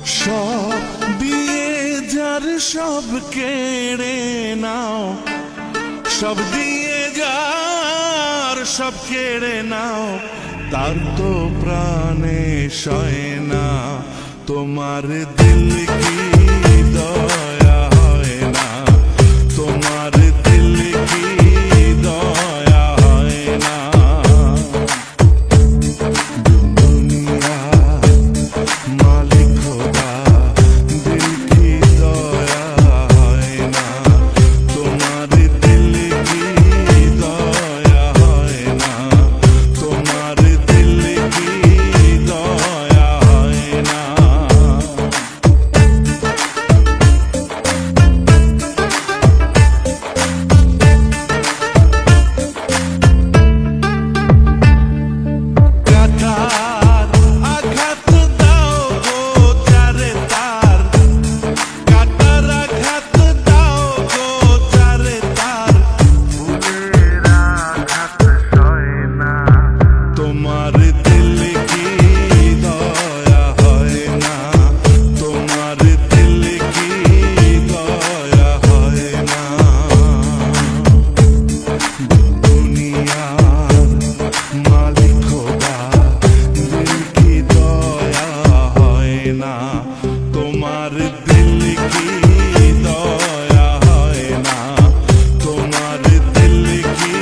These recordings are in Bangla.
সব দিয়ে যার সব কেড়ে নাও, সব দিয়ে যার সব কেড়ে নাও, তার তো প্রাণে সয় না। তোমার দিল কি দয়া হয় না, তোমার দিল কি দয়া হয় না। দুনিয়া মালিক খোদা, দিল কি দয়া হয় না, তোমার দিল কি দয়া হয় না, তোমার দিল কি দয়া হয় না। তোমার দিল কি দয়া হয় না, তোমার দিল কি দয়া হয় না। দুনিয়ার মালিক খোদা, দিল কি দয়া হয় না, তোমার দিল কি দয়া হয় না, তোমার দিল কি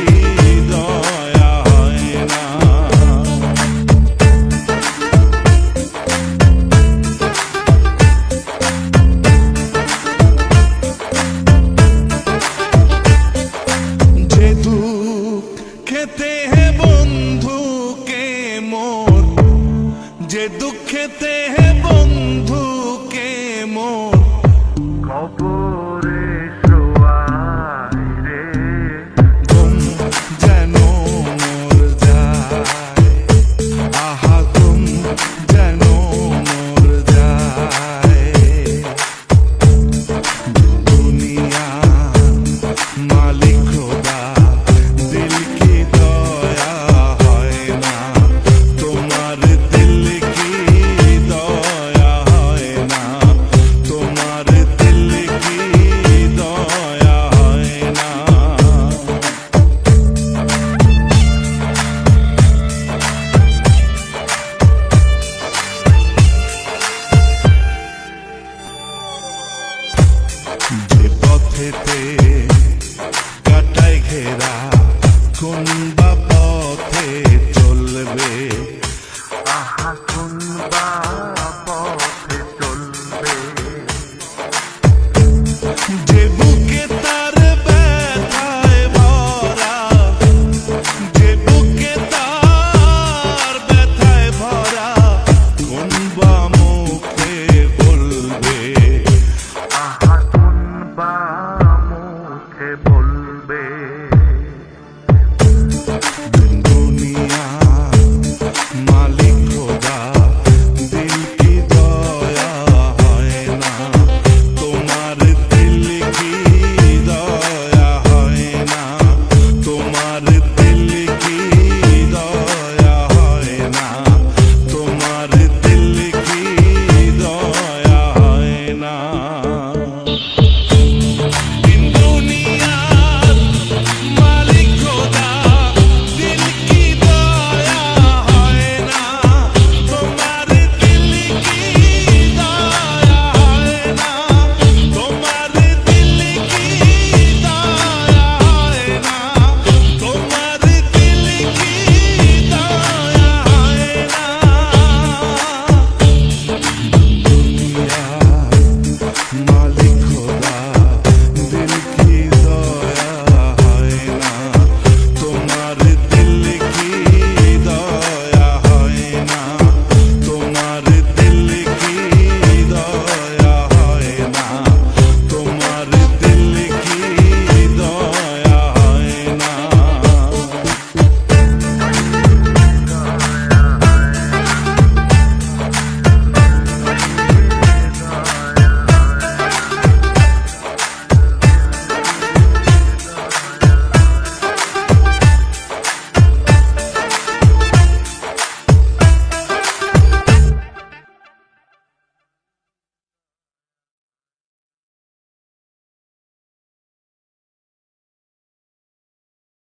দয়া হয় না। যে দুঃখ খেতে হে বন্ধু কে মোর, যে দুঃখেতে হে বন্ধু কে মোর,